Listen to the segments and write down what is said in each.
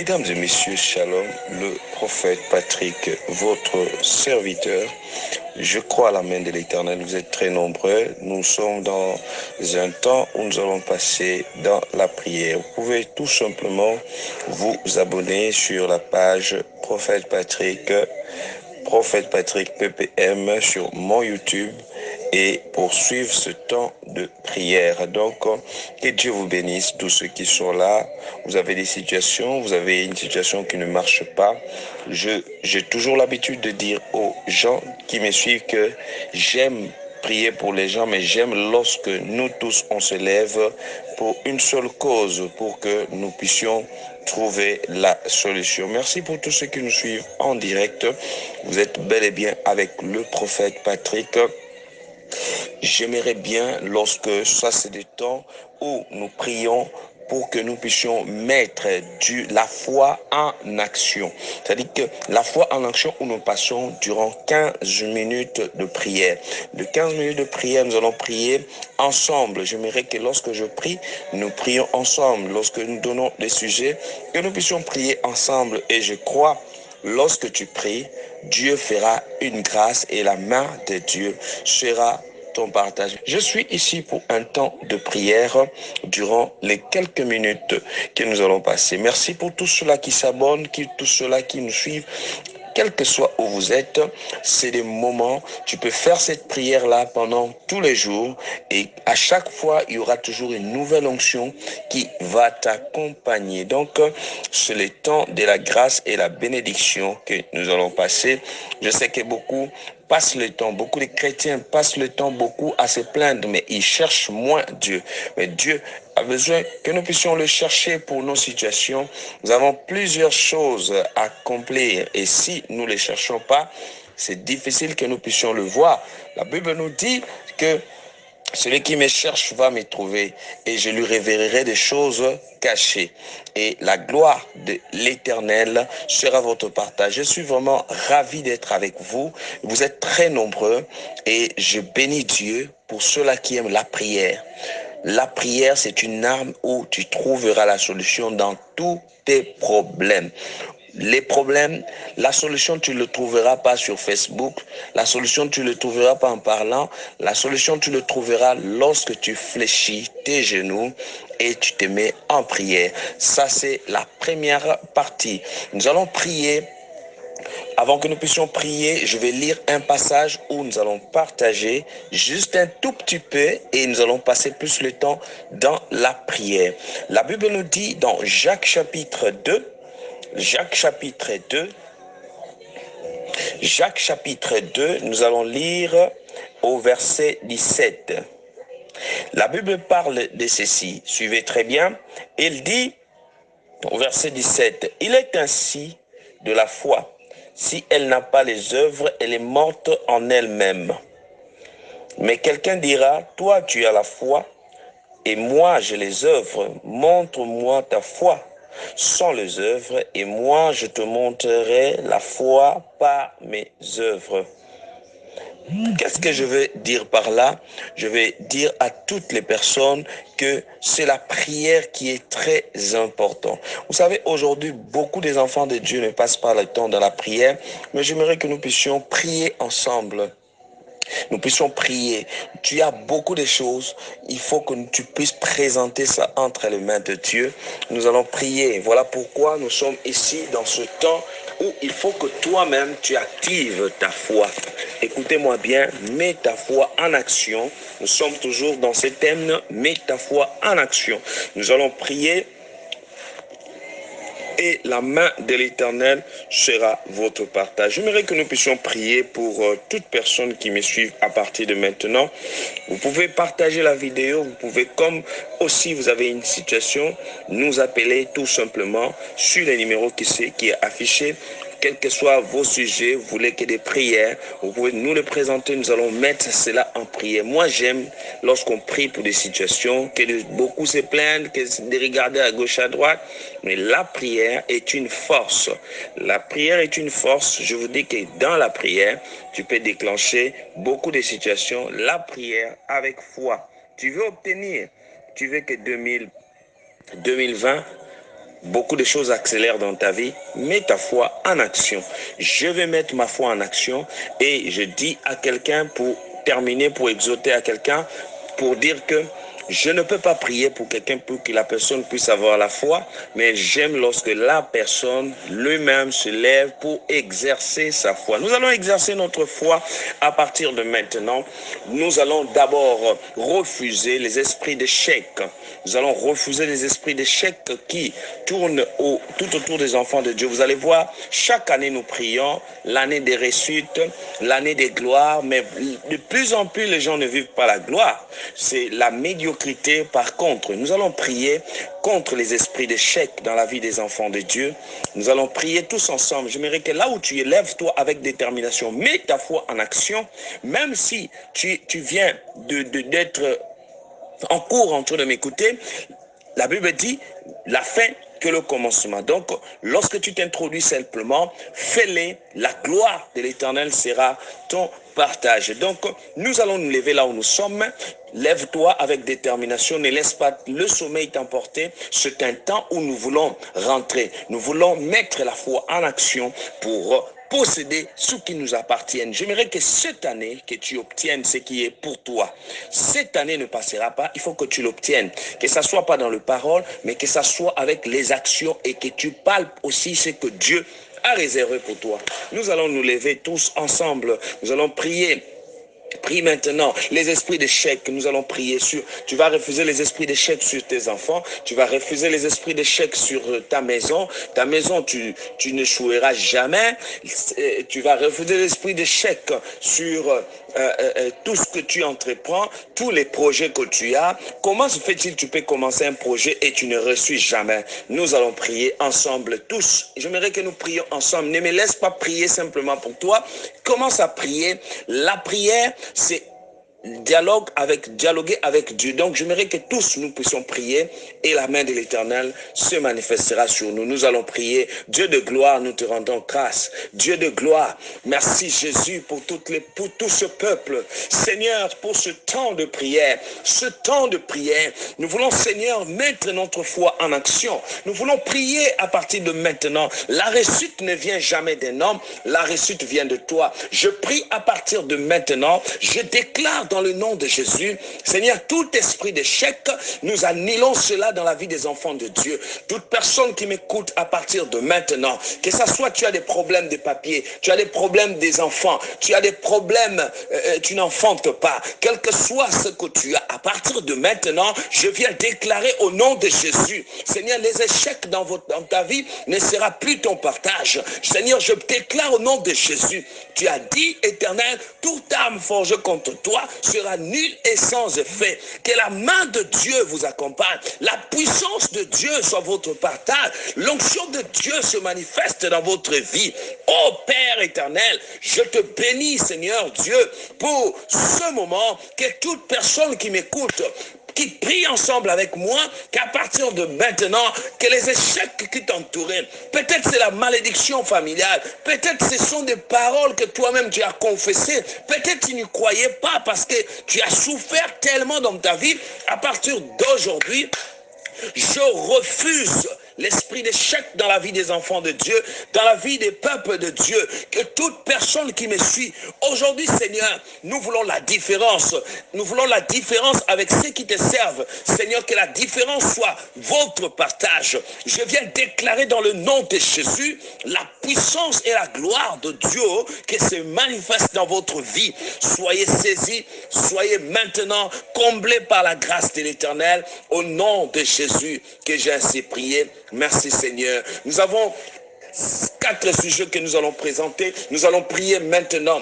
Mesdames et messieurs, shalom, le prophète Patrick, votre serviteur. Je crois à la main de l'Éternel, vous êtes très nombreux. Nous sommes dans un temps où nous allons passer dans la prière. Vous pouvez tout simplement vous abonner sur la page Prophète Patrick PPM sur mon YouTube et poursuivre ce temps de prière. Donc, que Dieu vous bénisse, tous ceux qui sont là. Vous avez une situation qui ne marche pas. J'ai toujours l'habitude de dire aux gens qui me suivent que j'aime prier pour les gens, mais j'aime lorsque nous tous on se lève pour une seule cause, pour que nous puissions trouver la solution. Merci pour tous ceux qui nous suivent en direct. Vous êtes bel et bien avec le prophète Patrick. J'aimerais bien, lorsque ça c'est des temps où nous prions pour que nous puissions mettre la foi en action. C'est-à-dire que la foi en action où nous passons durant 15 minutes de prière. De 15 minutes de prière, nous allons prier ensemble. J'aimerais que lorsque je prie, nous prions ensemble. Lorsque nous donnons des sujets, que nous puissions prier ensemble. Et je crois, lorsque tu pries, Dieu fera une grâce et la main de Dieu sera ton partage. Je suis ici pour un temps de prière durant les quelques minutes que nous allons passer. Merci pour tous ceux-là qui s'abonnent, tous ceux-là qui nous suivent. Quel que soit où vous êtes, c'est des moments, tu peux faire cette prière-là pendant tous les jours et à chaque fois, il y aura toujours une nouvelle onction qui va t'accompagner. Donc, c'est le temps de la grâce et la bénédiction que nous allons passer. Je sais que beaucoup beaucoup de chrétiens passent le temps beaucoup à se plaindre, mais ils cherchent moins Dieu. Mais Dieu a besoin que nous puissions le chercher pour nos situations. Nous avons plusieurs choses à accomplir et si nous ne les cherchons pas, c'est difficile que nous puissions le voir. La Bible nous dit que celui qui me cherche va me trouver et je lui révélerai des choses cachées. Et la gloire de l'Éternel sera votre partage. Je suis vraiment ravi d'être avec vous. Vous êtes très nombreux et je bénis Dieu pour ceux-là qui aiment la prière. La prière, c'est une arme où tu trouveras la solution dans tous tes problèmes. Les problèmes, la solution, tu ne le trouveras pas sur Facebook. La solution, tu ne le trouveras pas en parlant. La solution, tu le trouveras lorsque tu fléchis tes genoux et tu te mets en prière. Ça, c'est la première partie. Nous allons prier. Avant que nous puissions prier, je vais lire un passage où nous allons partager juste un tout petit peu et nous allons passer plus le temps dans la prière. La Bible nous dit dans Jacques chapitre 2, Jacques chapitre 2, nous allons lire au verset 17. La Bible parle de ceci, suivez très bien. Il dit au verset 17, « Il est ainsi de la foi. Si elle n'a pas les œuvres, elle est morte en elle-même. Mais quelqu'un dira, toi tu as la foi, et moi j'ai les œuvres. Montre-moi ta foi sans les œuvres, et moi je te montrerai la foi par mes œuvres. » Qu'est-ce que je veux dire par là? Je vais dire à toutes les personnes que c'est la prière qui est très importante. Vous savez, aujourd'hui, beaucoup des enfants de Dieu ne passent pas le temps dans la prière, mais j'aimerais que nous puissions prier ensemble. Nous puissions prier. Tu as beaucoup de choses. Il faut que tu puisses présenter ça entre les mains de Dieu. Nous allons prier. Voilà pourquoi nous sommes ici dans ce temps où il faut que toi-même tu actives ta foi. Écoutez-moi bien, mets ta foi en action. Nous sommes toujours dans ce thème, mets ta foi en action. Nous allons prier. Et la main de l'Éternel sera votre partage. J'aimerais que nous puissions prier pour toute personne qui me suit à partir de maintenant. Vous pouvez partager la vidéo, vous pouvez, comme aussi vous avez une situation, nous appeler tout simplement sur le numéro qui est affiché. Quels que soient vos sujets, vous voulez que des prières, vous pouvez nous les présenter, nous allons mettre cela en prière. Moi, j'aime lorsqu'on prie pour des situations, que beaucoup se plaignent, de regarder à gauche, à droite, mais la prière est une force. La prière est une force. Je vous dis que dans la prière, tu peux déclencher beaucoup de situations. La prière avec foi. Tu veux obtenir, tu veux que 2020 beaucoup de choses accélèrent dans ta vie, mets ta foi en action. Je vais mettre ma foi en action et je dis à quelqu'un pour terminer, pour exhorter à quelqu'un, pour dire que je ne peux pas prier pour quelqu'un pour que la personne puisse avoir la foi, mais j'aime lorsque la personne lui-même se lève pour exercer sa foi. Nous allons exercer notre foi à partir de maintenant. Nous allons d'abord refuser les esprits d'échec. Nous allons refuser les esprits d'échec qui tournent tout autour des enfants de Dieu. Vous allez voir, chaque année nous prions, l'année des réussites, l'année des gloires, mais de plus en plus les gens ne vivent pas la gloire. C'est la médiocrité. Par contre, nous allons prier contre les esprits d'échec dans la vie des enfants de Dieu. Nous allons prier tous ensemble. J'aimerais que là où tu es, lève-toi avec détermination. Mets ta foi en action, même si tu viens d'être en cours en train de m'écouter. La Bible dit la fin que le commencement. Donc, lorsque tu t'introduis simplement, fais-les, la gloire de l'Éternel sera ton partage. Donc, nous allons nous lever là où nous sommes. Lève-toi avec détermination, ne laisse pas le sommeil t'emporter. C'est un temps où nous voulons rentrer. Nous voulons mettre la foi en action pour posséder ce qui nous appartient. J'aimerais que cette année, que tu obtiennes ce qui est pour toi. Cette année ne passera pas, il faut que tu l'obtiennes. Que ça soit pas dans le parole, mais que ça soit avec les actions et que tu parles aussi ce que Dieu a réservé pour toi. Nous allons nous lever tous ensemble. Nous allons prier. Prie maintenant les esprits d'échec. Nous allons prier sur. Tu vas refuser les esprits d'échec sur tes enfants. Tu vas refuser les esprits d'échec sur ta maison. Ta maison, tu n'échoueras jamais. Tu vas refuser l'esprit d'échec sur tout ce que tu entreprends, tous les projets que tu as. Comment se fait-il tu peux commencer un projet et tu ne réussis jamais? Nous allons prier ensemble tous. J'aimerais que nous prions ensemble. Ne me laisse pas prier simplement pour toi. Commence à prier. La prière, c'est dialoguer avec Dieu. Donc, j'aimerais que tous nous puissions prier et la main de l'Éternel se manifestera sur nous. Nous allons prier. Dieu de gloire, nous te rendons grâce. Dieu de gloire, merci Jésus pour tout ce peuple. Seigneur, pour ce temps de prière, nous voulons, Seigneur, mettre notre foi en action. Nous voulons prier à partir de maintenant. La réussite ne vient jamais d'un homme, la réussite vient de toi. Je prie à partir de maintenant, je déclare dans le nom de Jésus, Seigneur, tout esprit d'échec, nous annulons cela dans la vie des enfants de Dieu. Toute personne qui m'écoute à partir de maintenant, que ça soit tu as des problèmes de papier, tu as des problèmes des enfants, tu as des problèmes, tu n'enfantes pas, quel que soit ce que tu as, à partir de maintenant, je viens déclarer au nom de Jésus, Seigneur, les échecs dans ta vie ne sera plus ton partage. Seigneur, je déclare au nom de Jésus, tu as dit, Éternel, toute arme forgée contre toi sera nulle et sans effet. Que la main de Dieu vous accompagne. La puissance de Dieu soit votre partage. L'onction de Dieu se manifeste dans votre vie. Ô Père éternel, je te bénis, Seigneur Dieu, pour ce moment, que toute personne qui m'écoute, qui prie ensemble avec moi, qu'à partir de maintenant, que les échecs qui t'entouraient, peut-être c'est la malédiction familiale, peut-être ce sont des paroles que toi-même tu as confessées, peut-être tu n'y croyais pas parce que tu as souffert tellement dans ta vie, à partir d'aujourd'hui, je refuse l'esprit d'échec dans la vie des enfants de Dieu, dans la vie des peuples de Dieu, que toute personne qui me suit, aujourd'hui Seigneur, nous voulons la différence, avec ceux qui te servent, Seigneur, que la différence soit votre partage. Je viens déclarer dans le nom de Jésus, la puissance et la gloire de Dieu qui se manifeste dans votre vie. Soyez saisis, soyez maintenant comblés par la grâce de l'Éternel, au nom de Jésus que j'ai ainsi prié. Merci Seigneur. Nous avons 4 sujets que nous allons présenter. Nous allons prier maintenant.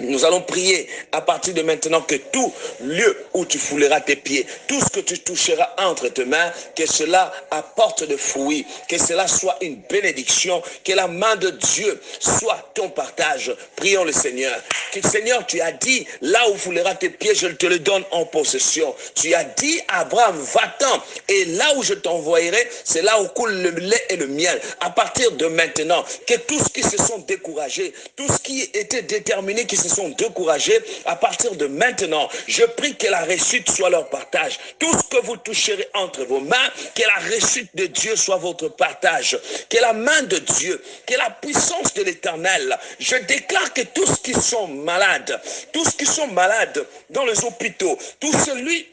Nous allons prier à partir de maintenant que tout lieu où tu fouleras tes pieds, tout ce que tu toucheras entre tes mains, que cela apporte de fruits, que cela soit une bénédiction, que la main de Dieu soit ton partage. Prions le Seigneur. Que Seigneur, tu as dit, là où fouleras tes pieds, je te le donne en possession. Tu as dit à Abraham, va-t'en, et là où je t'envoyerai, c'est là où coule le lait et le miel. À partir de maintenant, que tous qui se sont découragés, tous qui étaient déterminés, qui se se sont découragés, à partir de maintenant, je prie que la réussite soit leur partage. Tout ce que vous toucherez entre vos mains, que la réussite de Dieu soit votre partage. Que la main de Dieu, que la puissance de l'Éternel, je déclare que tous qui sont malades dans les hôpitaux, tout celui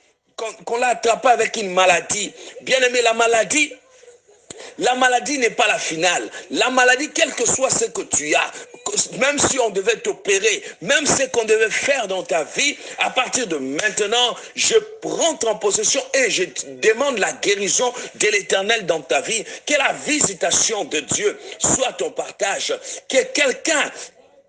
qu'on l'a attrapé avec une maladie, bien aimé, la maladie n'est pas la finale. La maladie, quel que soit ce que tu as, même si on devait t'opérer, même ce qu'on devait faire dans ta vie, à partir de maintenant, je rentre en possession et je demande la guérison de l'Éternel dans ta vie. Que la visitation de Dieu soit ton partage. Que quelqu'un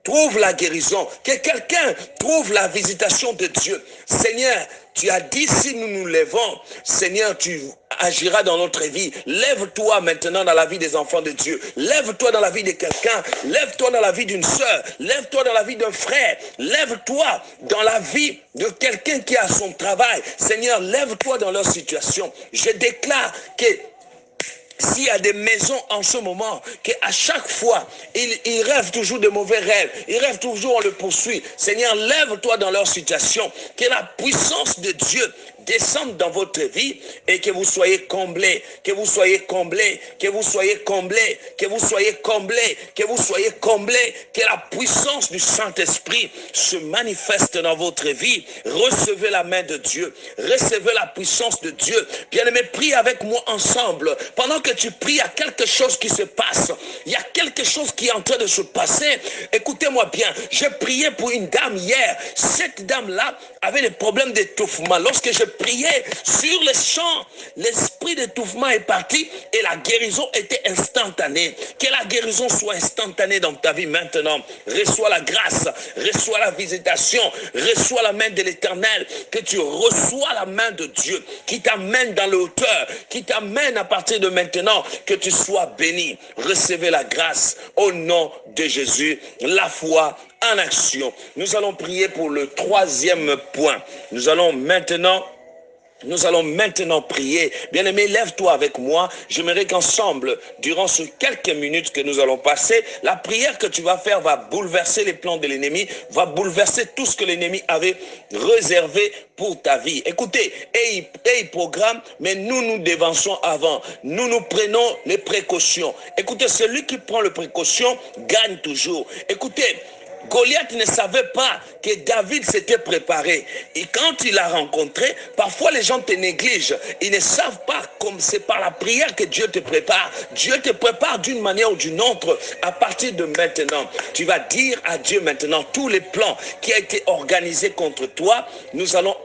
trouve la guérison, que quelqu'un trouve la visitation de Dieu. Seigneur, tu as dit, si nous nous levons, Seigneur, tu agiras dans notre vie. Lève-toi maintenant dans la vie des enfants de Dieu. Lève-toi dans la vie de quelqu'un. Lève-toi dans la vie d'une sœur. Lève-toi dans la vie d'un frère. Lève-toi dans la vie de quelqu'un qui a son travail. Seigneur, lève-toi dans leur situation. Je déclare que s'il y a des maisons en ce moment, qu'à chaque fois, ils rêvent toujours de mauvais rêves, ils rêvent toujours, on le poursuit. Seigneur, lève-toi dans leur situation, que la puissance de Dieu descende dans votre vie et que vous soyez comblés, que vous soyez comblés, que vous soyez comblés, que vous soyez comblés, que vous soyez comblés, que la puissance du Saint-Esprit se manifeste dans votre vie. Recevez la main de Dieu, recevez la puissance de Dieu. Bien-aimé, prie avec moi ensemble. Pendant que tu pries, il y a quelque chose qui se passe. Il y a quelque chose qui est en train de se passer. Écoutez-moi bien, j'ai prié pour une dame hier. Cette dame-là avait des problèmes d'étouffement. Lorsque je priais sur les champs, l'esprit d'étouffement est parti et la guérison était instantanée. Que la guérison soit instantanée dans ta vie maintenant. Reçois la grâce, reçois la visitation, reçois la main de l'Éternel. Que tu reçois la main de Dieu qui t'amène dans le hauteur, qui t'amène à partir de maintenant, que tu sois béni. Recevez la grâce au nom de Jésus. La foi en action. Nous allons prier pour le troisième point. Nous allons maintenant prier. Bien-aimé, lève-toi avec moi. J'aimerais qu'ensemble, durant ces quelques minutes que nous allons passer, la prière que tu vas faire va bouleverser les plans de l'ennemi, va bouleverser tout ce que l'ennemi avait réservé pour ta vie. Écoutez, et il programme, mais nous dévançons avant. Nous prenons les précautions. Écoutez, celui qui prend les précautions gagne toujours. Écoutez, Goliath ne savait pas que David s'était préparé. Et quand il l'a rencontré, parfois les gens te négligent. Ils ne savent pas comme c'est par la prière que Dieu te prépare. Dieu te prépare d'une manière ou d'une autre. À partir de maintenant, tu vas dire à Dieu maintenant tous les plans qui ont été organisés contre toi. Nous allons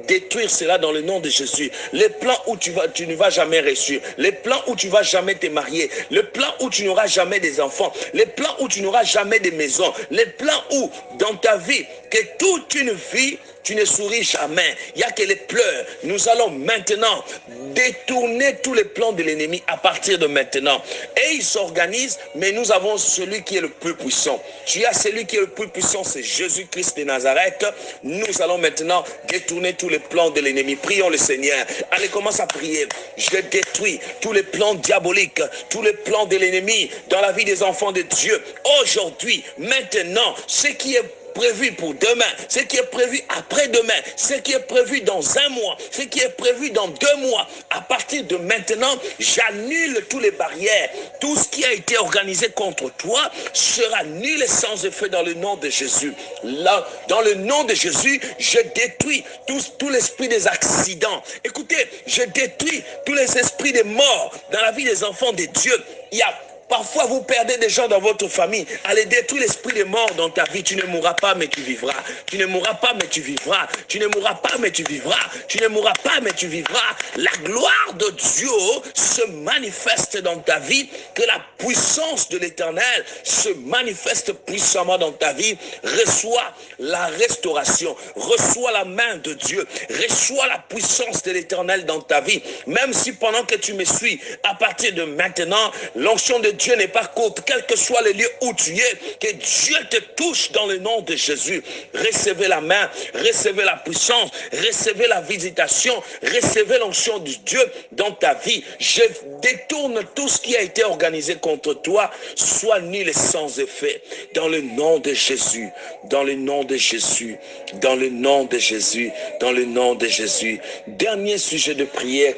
détruire cela dans le nom de Jésus. Les plans où tu ne vas jamais réussir. Les plans où tu ne vas jamais te marier. Les plans où tu n'auras jamais des enfants. Les plans où tu n'auras jamais de maison. Les plans où dans ta vie, que toute une vie, tu ne souris jamais. Il n'y a que les pleurs. Nous allons maintenant détourner tous les plans de l'ennemi à partir de maintenant. Et il s'organise, mais nous avons celui qui est le plus puissant. Tu as celui qui est le plus puissant, c'est Jésus-Christ de Nazareth. Nous allons maintenant détourner tous les plans de l'ennemi. Prions le Seigneur. Allez, commence à prier. Je détruis tous les plans diaboliques, tous les plans de l'ennemi dans la vie des enfants de Dieu. Aujourd'hui, maintenant, ce qui est prévu pour demain, ce qui est prévu après-demain, ce qui est prévu dans un mois, ce qui est prévu dans 2 mois. À partir de maintenant, j'annule toutes les barrières. Tout ce qui a été organisé contre toi sera nul et sans effet dans le nom de Jésus. Là, dans le nom de Jésus, je détruis tout l'esprit des accidents. Écoutez, je détruis tous les esprits des morts dans la vie des enfants de Dieu. Il y a Parfois, vous perdez des gens dans votre famille. Allez détruire l'esprit des morts dans ta vie. Tu ne mourras pas, mais tu vivras. Tu ne mourras pas, mais tu vivras. Tu ne mourras pas, mais tu vivras. Tu ne mourras pas, mais tu vivras. La gloire de Dieu se manifeste dans ta vie. Que la puissance de l'Éternel se manifeste puissamment dans ta vie. Reçois la restauration. Reçois la main de Dieu. Reçois la puissance de l'Éternel dans ta vie. Même si pendant que tu me suis, à partir de maintenant, l'onction de Dieu n'est pas contre, quel que soit le lieu où tu es, que Dieu te touche dans le nom de Jésus. Recevez la main, recevez la puissance, recevez la visitation, recevez l'onction de Dieu dans ta vie. Je détourne tout ce qui a été organisé contre toi, soit nul et sans effet. Dans le nom de Jésus, dans le nom de Jésus, dans le nom de Jésus, dans le nom de Jésus. Dernier sujet de prière,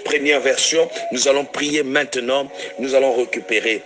première version, nous allons prier maintenant, nous allons récupérer.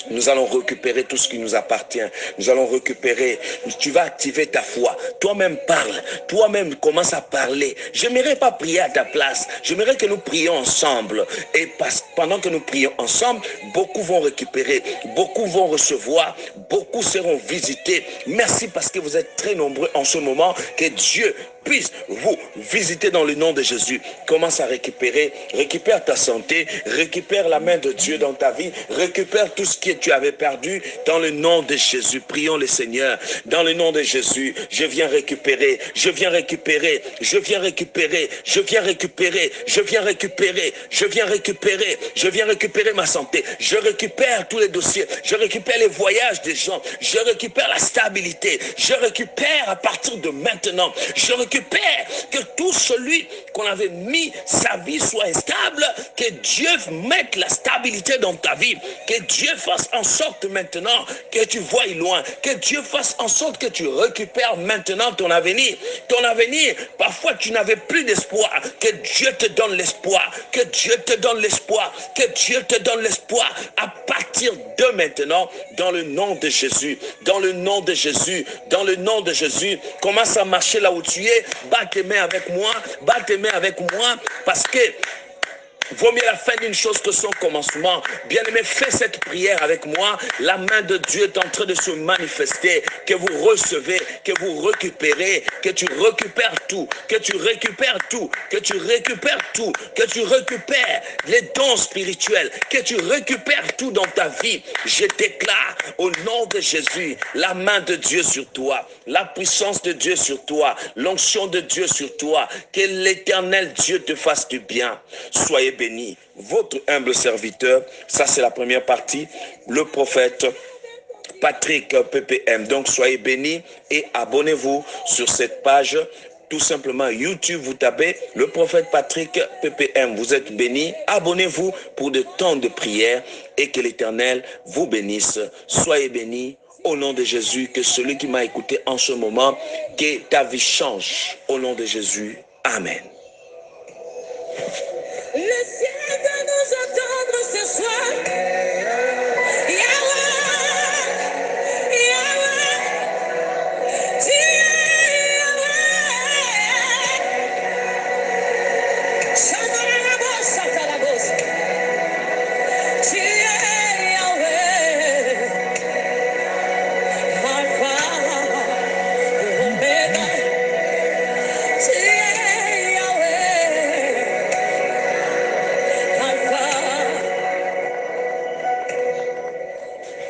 Nous allons récupérer tout ce qui nous appartient. Nous allons récupérer. Tu vas activer ta foi. Toi-même parle. Toi-même commence à parler. J'aimerais pas prier à ta place. J'aimerais que nous prions ensemble. Et pendant que nous prions ensemble, beaucoup vont récupérer. Beaucoup vont recevoir. Beaucoup seront visités. Merci parce que vous êtes très nombreux en ce moment. Que Dieu puisse vous visiter dans le nom de Jésus. Commence à récupérer. Récupère ta santé. Récupère la main de Dieu dans ta vie. Récupère tout ce que tu avais perdu dans le nom de Jésus. Prions le Seigneur. Dans le nom de Jésus, je viens récupérer. Je viens récupérer. Je viens récupérer. Je viens récupérer. Je viens récupérer. Je viens récupérer. Je viens récupérer ma santé. Je récupère tous les dossiers. Je récupère les voyages des gens. Je récupère la stabilité. Je récupère à partir de maintenant. Je récupère que tout celui qu'on avait mis sa vie soit instable, que Dieu mette la stabilité dans ta vie, que Dieu fasse en sorte maintenant que tu voies loin, que Dieu fasse en sorte que tu récupères maintenant ton avenir. Ton avenir, parfois tu n'avais plus d'espoir, que Dieu te donne l'espoir, que Dieu te donne l'espoir, que Dieu te donne l'espoir à partir de maintenant, dans le nom de Jésus, dans le nom de Jésus, dans le nom de Jésus. Commence à marcher là où tu es, bats tes mains avec moi, bats tes mains avec moi, parce que vaut mieux la fin d'une chose que son commencement. Bien-aimé, fais cette prière avec moi. La main de Dieu est en train de se manifester. Que vous recevez, que vous récupérez, que tu récupères tout, que tu récupères tout, que tu récupères tout, que tu récupères les dons spirituels, que tu récupères tout dans ta vie. Je déclare au nom de Jésus la main de Dieu sur toi, la puissance de Dieu sur toi, l'onction de Dieu sur toi. Que l'Éternel Dieu te fasse du bien. Soyez béni. Votre humble serviteur, ça c'est la première partie, le prophète Patrick PPM. Donc soyez bénis et abonnez-vous sur cette page. Tout simplement YouTube, vous tapez le prophète Patrick PPM. Vous êtes bénis. Abonnez-vous pour de temps de prière et que l'Éternel vous bénisse. Soyez bénis. Au nom de Jésus, que celui qui m'a écouté en ce moment, que ta vie change. Au nom de Jésus. Amen. Le ciel doit nous entendre ce soir. Yahweh, Yahweh, tu es Yahweh. Chante la bosse, chante la bosse. Tu es Yahweh. Alpha, Omega. Tu es Yahweh.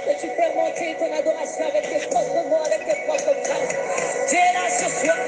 Que tu peux monter ton adoration avec tes propres mots, avec tes propres phrases. Tu es là ce soir.